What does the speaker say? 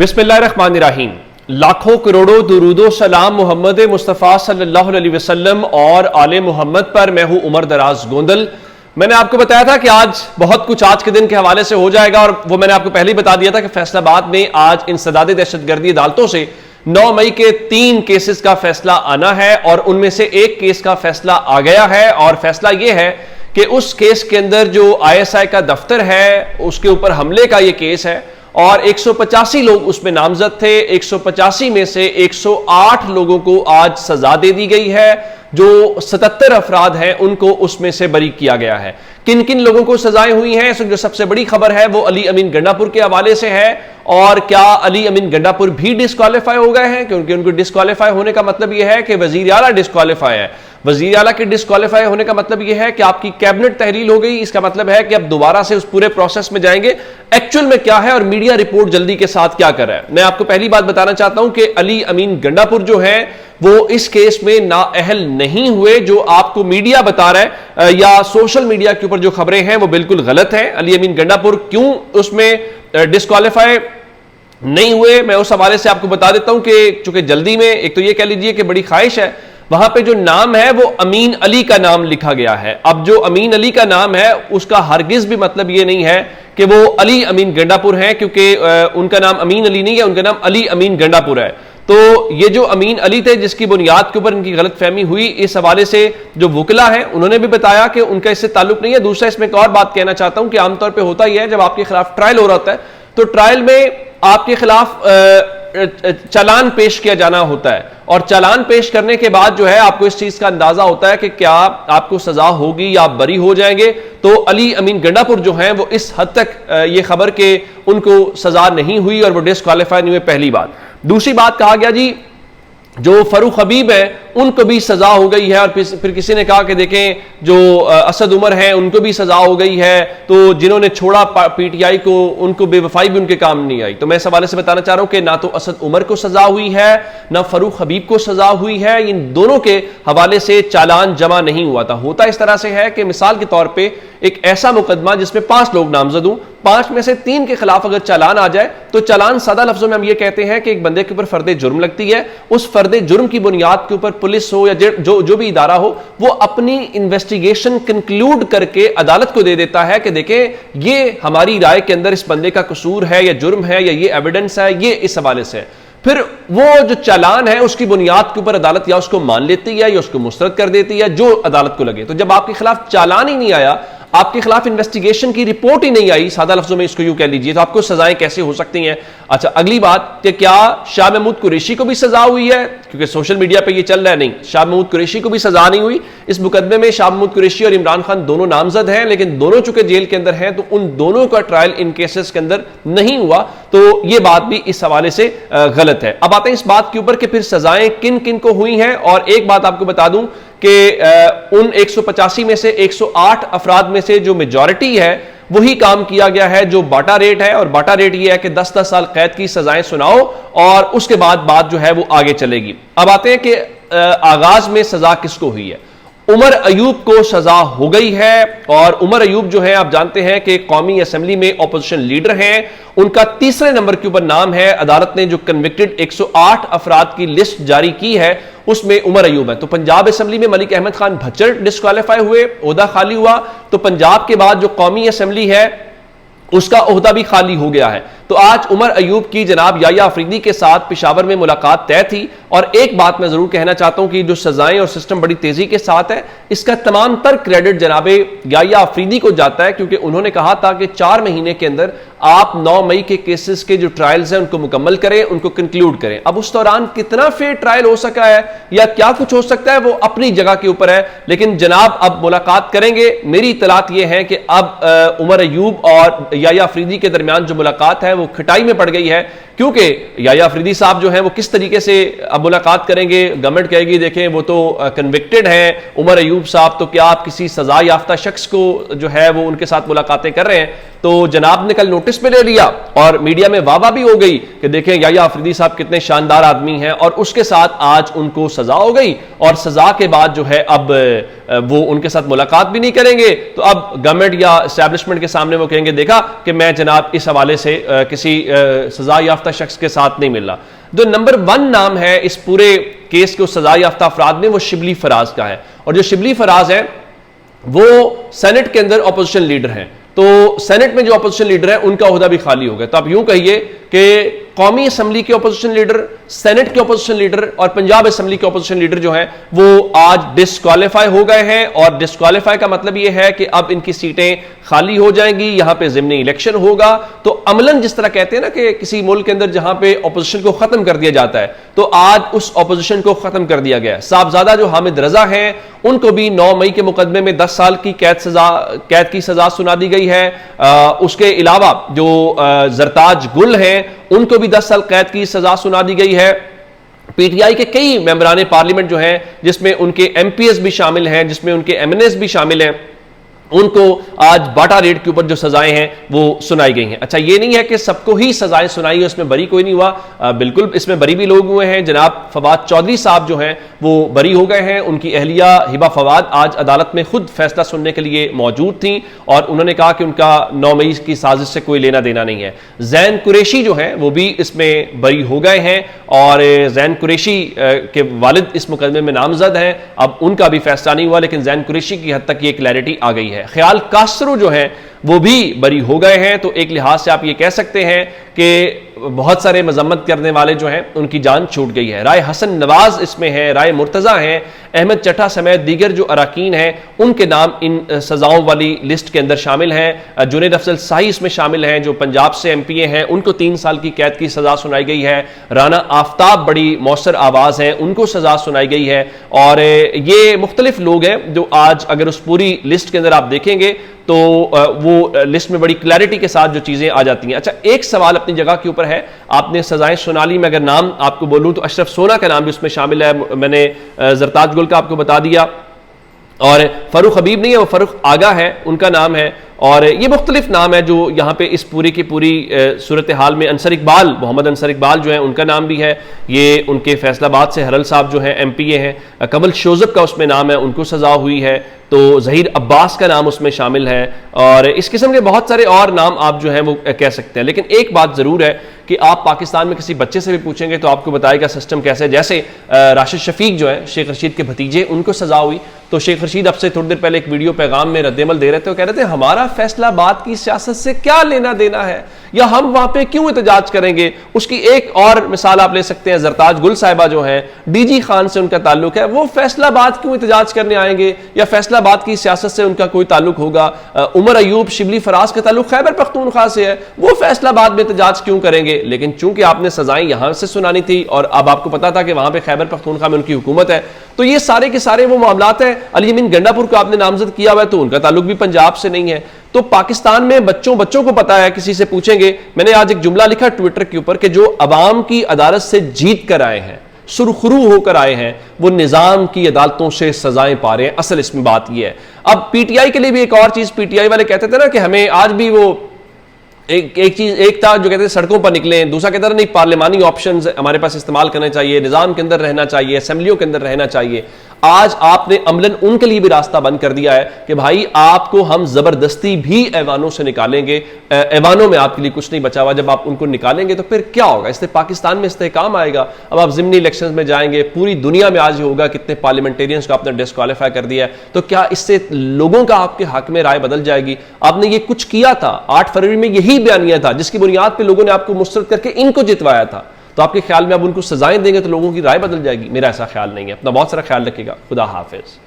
बिस्मिल्लाहिर्रहमानिर्रहीम। लाखों करोड़ों दुरूदो सलाम मोहम्मद मुस्तफ़ा सल्लल्लाहु अलैहि वसल्लम और आले मोहम्मद पर। मैं हूं उमर दराज गोंदल। मैंने आपको बताया था कि आज बहुत कुछ आज के दिन के हवाले से हो जाएगा, और वो मैंने आपको पहले ही बता दिया था कि फैसलाबाद में आज इंसदाद दहशतगर्दी अदालतों से 9 मई के 3 केसेस का फैसला आना है, और उनमें से एक केस का फैसला आ गया है। और फैसला यह है कि उस केस के अंदर जो ISI का दफ्तर है उसके ऊपर हमले का यह केस है, और 185 लोग उसमें नामजद थे। 185 में से 108 लोगों को आज सजा दे दी गई है। जो 77 अफराद हैं उनको उसमें से बरी किया गया है। किन किन लोगों को सजाएं हुई हैं, जो सबसे बड़ी खबर है वो अली अमीन गंडापुर के हवाले से है। और क्या अली अमीन गंडापुर भी डिस्क्वालीफाई हो गए हैं? क्योंकि उनको डिस्क्वालीफाई होने का मतलब यह है कि वजीर आला डिस्क्वालीफाई है। वजीर आला के डिस्क्वालीफाई होने का मतलब यह है कि आपकी कैबिनेट तहलील हो गई। इसका मतलब है कि अब दोबारा से उस पूरे प्रोसेस में जाएंगे। एक्चुअल में क्या है और मीडिया रिपोर्ट जल्दी के साथ क्या कर रहा है। मैं आपको पहली बात बताना चाहता हूं कि अली अमीन गंडापुर जो है वो इस केस में नाअहल नहीं हुए। जो आपको मीडिया बता रहा है या सोशल मीडिया के ऊपर जो खबरें हैं वो बिल्कुल गलत है। अली अमीन गंडापुर क्यों उसमें डिस्क्वालीफाई नहीं हुए, मैं उस हवाले से आपको बता देता हूं कि चूंकि जल्दी में, एक तो ये कह लीजिए कि बड़ी ख्वाहिश है, वहां पे जो नाम है वो अमीन अली का नाम लिखा गया है। अब जो अमीन अली का नाम है उसका हरगिज भी मतलब ये नहीं है कि वो अली अमीन गंडापुर हैं, क्योंकि उनका नाम अमीन अली नहीं है, उनका नाम अली अमीन गंडापुर है। तो ये जो अमीन अली थे जिसकी बुनियाद के ऊपर इनकी गलतफहमी हुई, इस हवाले से जो वुकला है उन्होंने भी बताया कि उनका इससे ताल्लुक नहीं है। दूसरा, इसमें एक और बात कहना चाहता हूं कि आमतौर पर होता यह है जब आपके खिलाफ ट्रायल हो रहा होता है तो ट्रायल में आपके खिलाफ चालान पेश किया जाना होता है, और चालान पेश करने के बाद जो है आपको इस चीज का अंदाजा होता है कि क्या आपको सजा होगी या आप बरी हो जाएंगे। तो अली अमीन गंडापुर जो हैं वो इस हद तक ये खबर के उनको सजा नहीं हुई और वो डिस्क्वालीफाई नहीं हुए, पहली बात। दूसरी बात, कहा गया जी जो फरूख हबीब है उनको भी सजा हो गई है, और फिर किसी ने कहा कि देखें जो असद उमर हैं उनको भी सजा हो गई है, तो जिन्होंने छोड़ा PTI को उनको बेवफाई भी उनके काम नहीं आई। तो मैं इस हवाले से बताना चाह रहा हूं कि ना तो असद उमर को सजा हुई है ना फरूख हबीब को सजा हुई है। इन दोनों के हवाले से चालान जमा नहीं हुआ था। होता इस तरह से है कि मिसाल के तौर पर एक ऐसा मुकदमा जिसमें 5 लोग नामजद हों, 5 में से 3 के खिलाफ अगर चालान आ जाए तो चालान सादा लफ्जों में हम ये कहते हैं कि एक बंदे के ऊपर फर्दे जुर्म लगती है। उस फर्दे जुर्म की बुनियाद के ऊपर पुलिस हो या जो भी इदारा हो वो अपनी इन्वेस्टिगेशन कंक्लूड करके अदालत को दे देता है कि देखें ये हमारी राय के अंदर इस बंदे का कसूर है या जुर्म है या ये एविडेंस है, ये इस हवाले से। फिर वो जो चालान है उसकी बुनियाद के ऊपर अदालत या उसको मान लेती है या उसको मुस्तरद कर देती है, जो अदालत को लगे। तो जब आपके खिलाफ चालान ही नहीं आया, आपके खिलाफ इन्वेस्टिगेशन की रिपोर्ट ही नहीं आई, सादा लफ्जों में इसको यूं कह लीजिए, तो आपको सजाएं कैसे हो सकती हैं? अच्छा, अगली बात कि क्या शाह महमूद कुरैशी को भी सजा हुई है? क्योंकि सोशल मीडिया पे ये चल रहा है, नहीं, शाह महमूद कुरैशी को भी सजा नहीं हुई। इस मुकदमे में शाह महमूद कुरैशी और इमरान खान दोनों नामजद हैं, लेकिन दोनों चूंकि जेल के अंदर हैं तो उन दोनों का ट्रायल इन केसेस के अंदर नहीं हुआ। तो ये बात भी इस हवाले से गलत है। अब आते हैं इस बात के ऊपर कि फिर सजाएं किन किन को हुई हैं। और एक बात आपको बता दूं कि उन 185 में से 108 अफराद में से जो मेजॉरिटी है वही काम किया गया है जो बाटा रेट है, और बाटा रेट यह है कि 10-10 साल कैद की सजाएं सुनाओ और उसके बाद बात जो है वो आगे चलेगी। अब आते हैं कि आगाज में सजा किसको हुई है। उमर अयूब को सजा हो गई है, और उमर अयूब जो है आप जानते हैं कि कौमी असेंबली में ऑपोजिशन लीडर हैं। उनका तीसरे नंबर के ऊपर नाम है। अदालत ने जो कन्विक्टेड 108 अफराद की लिस्ट जारी की है उसमें उमर अयूब है। तो पंजाब असेंबली में मलिक अहमद खान भच्चर डिस्क्वालीफाई हुए, ओहदा खाली हुआ, तो पंजाब के बाद जो कौमी असेंबली है उसका ओहदा भी खाली हो गया है। तो आज उमर अयूब की जनाब याया अफरीदी के साथ पेशावर में मुलाकात तय थी। और एक बात मैं जरूर कहना चाहता हूं कि जो सजाएं और सिस्टम बड़ी तेजी के साथ है, इसका तमाम तर क्रेडिट जनाबे याया अफरीदी को जाता है, क्योंकि उन्होंने कहा था कि 4 महीने के अंदर आप 9 मई के केसेस के जो ट्रायल्स हैं उनको मुकम्मल करें, उनको कंक्लूड करें। अब उस दौरान कितना फेयर ट्रायल हो सका है या क्या कुछ हो सकता है वो अपनी जगह के ऊपर है, लेकिन जनाब अब मुलाकात करेंगे। मेरी इतलात यह है कि अब उमर अयूब और याया अफरीदी के दरमियान जो मुलाकात है वो खटाई में पड़ गई है, क्योंकि याया अफरीदी साहब जो हैं वो किस तरीके से अब मुलाकात करेंगे। गवर्नमेंट कहेगी देखें वो तो कन्विक्टेड हैं, उमर अयूब साहब, तो क्या आप किसी सजा याफ्ता शख्स को जो है वो उनके साथ मुलाकातें कर रहे हैं? तो जनाब ने कल नोटिस पे ले लिया और मीडिया में वाह भी हो गई कि देखें याया अफरीदी साहब कितने शानदार आदमी हैं, और उसके साथ आज उनको सजा हो गई। और सजा के बाद जो है अब वो उनके साथ मुलाकात भी नहीं करेंगे। तो अब गवर्नमेंट या एस्टैब्लिशमेंट के सामने वो कहेंगे देखा कि मैं जनाब इस हवाले से किसी सजा याफ्ता शख्स के साथ नहीं मिल रहा। जो नंबर 1 नाम है इस पूरे केस के उस सजा याफ्ता अफराद में वो शिबली फराज का है, और जो शिबली फराज है वो सेनेट के अंदर अपोजिशन लीडर हैं। तो सेनेट में जो अपोजिशन लीडर है उनका ओहदा भी खाली हो गया। तो आप यूं कहिए कि कौमी असम्बली के अपोजिशन लीडर, सेनेट के अपोजिशन लीडर और पंजाब असम्बली के अपोजिशन लीडर जो है वो आज डिस्क्वालीफाई हो गए हैं। और डिस्क्वालीफाई का मतलब ये है कि अब इनकी सीटें खाली हो जाएंगी, यहां पे ज़िमनी इलेक्शन होगा। तो अमलन जिस तरह कहते हैं ना कि किसी मुल्क के अंदर जहां पे अपोजिशन को खत्म कर दिया जाता है, तो आज उस अपोजिशन को खत्म कर दिया गया। साहबजादा जो हामिद रजा हैं उनको भी 9 मई के मुकदमे में 10 साल की कैद की सजा सुना दी गई है। उसके अलावा जो जरताज गुल हैं उनको भी 10 साल कैद की सजा सुना दी गई है। पीटीआई के कई मेंबरान पार्लियामेंट जो हैं जिसमें उनके एमपीएस भी शामिल हैं, जिसमें उनके एमएनएस भी शामिल हैं, उनको आज बाटा रेड के ऊपर जो सजाएं हैं वो सुनाई गई हैं। अच्छा, ये नहीं है कि सबको ही सजाएं सुनाई है, उसमें बरी कोई नहीं हुआ। बिल्कुल इसमें बरी भी लोग हुए हैं। जनाब फवाद चौधरी साहब जो हैं वो बरी हो गए हैं। उनकी अहलिया हिबा फवाद आज अदालत में खुद फैसला सुनने के लिए मौजूद थी और उन्होंने कहा कि उनका 9 मई की साजिश से कोई लेना देना नहीं है। जैन कुरैशी जो है वो भी इसमें बरी हो गए हैं और जैन कुरैशी के वालिद इस मुकदमे में नामजद हैं। अब उनका भी फैसला नहीं हुआ, लेकिन जैन कुरैशी की हद तक ये क्लैरिटी आ गई है। ख्याल कासरो जो है वो भी बरी हो गए हैं। तो एक लिहाज से आप ये कह सकते हैं कि बहुत सारे मजम्मत करने वाले जो हैं उनकी जान छूट गई है। राय हसन नवाज इसमें है, राय मुर्तजा हैं, अहमद चट्टा समेत दीगर जो अरकान हैं उनके नाम इन सजाओं वाली लिस्ट के अंदर शामिल हैं। जुनैद अफजल शाही इसमें शामिल हैं जो पंजाब से एमपीए हैं, उनको 3 साल की कैद की सजा सुनाई गई है। राना आफ्ताब बड़ी मौसर आवाज हैं, उनको सजा सुनाई गई है। और ये मुख्तलिफ लोग हैं जो आज अगर उस पूरी लिस्ट के अंदर आप देखेंगे तो वो लिस्ट में बड़ी क्लैरिटी के साथ जो चीजें आ जाती हैं। अच्छा, एक सवाल अपनी जगह के ऊपर है, आपने सजाएं सुना ली। मैं अगर नाम आपको बोलूं तो अशरफ सोना का नाम भी उसमें शामिल है। मैंने जरताज गुल का आपको बता दिया, और फरूख हबीब नहीं है, वो फरूख आगा है, उनका नाम है। और ये मुख्तलिफ नाम है जो यहाँ पे इस पूरी की पूरी सूरत हाल में। अंसर इकबाल, मोहम्मद अंसर इकबाल जो है उनका नाम भी है, ये उनके फैसलाबाद से हरल साहब जो है एमपीए हैं। कमल शोजब का उसमें नाम है, उनको सजा हुई है। तो जहीर अब्बास का नाम उसमें शामिल है, और इस किस्म के बहुत सारे और नाम आप जो है वो कह सकते हैं। लेकिन एक बात जरूर है कि आप पाकिस्तान में किसी बच्चे से भी पूछेंगे तो आपको बताएगा सिस्टम कैसे है। जैसे राशिद शफीक जो है शेख रशीद के भतीजे, उनको सजा हुई। तो शेख रशीद अब से थोड़ी देर पहले एक वीडियो पैगाम में रद्देमल दे रहे थे, कह रहे थे हमारा फैसलाबाद की सियासत से क्या लेना देना है, या हम वहां पे क्यों एहतजाज करेंगे। उसकी एक और मिसाल आप ले सकते हैं, जरताज गुल साहिबा जो है डीजी खान से उनका ताल्लुक है, वो फैसलाबाद क्यों एहतजाज करने आएंगे या फैसलाबाद की सियासत से उनका कोई ताल्लुक होगा। उमर अयूब शिबली फराज का ताल्लुक खैबर पख्तूनख्वा से है, वो फैसलाबाद में एहतजाज क्यों करेंगे। लेकिन चूंकि आपने सजाएं यहां से सुनानी थी और अब आपको पता था कि वहां पर खैबर पख्तूनख्वा में उनकी हुकूमत है, तो ये सारे के सारे वो मामलात हैं। अली अमीन गंडापुर को आपने नामजद किया हुआ है, तो उनका ताल्लुक भी पंजाब से नहीं है। तो पाकिस्तान में बच्चों को पता है, किसी से पूछेंगे। मैंने आज एक जुमला लिखा ट्विटर के ऊपर कि जो अवाम की अदालत से जीत कर आए हैं, सुरखरू होकर आए हैं, वो निजाम की अदालतों से सजाएं पा रहे हैं। असल इसमें बात यह है। अब पीटीआई के लिए भी एक और चीज, पीटीआई वाले कहते थे ना कि हमें आज भी वो एक चीज, एक था जो कहते हैं सड़कों पर निकले, दूसरा कहता नहीं पार्लियामानी ऑप्शंस हमारे पास इस्तेमाल करने चाहिए, निजाम के अंदर रहना चाहिए, असेंबलियों के अंदर रहना चाहिए। आज आपने अमलन उनके लिए भी रास्ता बंद कर दिया है कि भाई आपको हम जबरदस्ती भी ऐवानों से निकालेंगे, ऐवानों में आपके लिए कुछ नहीं बचा हुआ। जब आप उनको निकालेंगे तो फिर क्या होगा, इससे पाकिस्तान में इस्तेहकाम आएगा। अब आप ज़िमनी इलेक्शंस में जाएंगे, पूरी दुनिया में आज होगा कितने पार्लियामेंटेरियंस को आपने डिस्क्वालीफाई कर दिया है, तो क्या इससे लोगों का आपके हक में राय बदल जाएगी। आपने ये कुछ किया था, 8 फरवरी में यही बयानिया था जिसकी बुनियाद पर लोगों ने आपको मुस्तरद करके इनको जितवाया था, तो आपके ख्याल में अब उनको सजाएं देंगे तो लोगों की राय बदल जाएगी। मेरा ऐसा ख्याल नहीं है। अपना बहुत सारा ख्याल रखिएगा। खुदा हाफिज।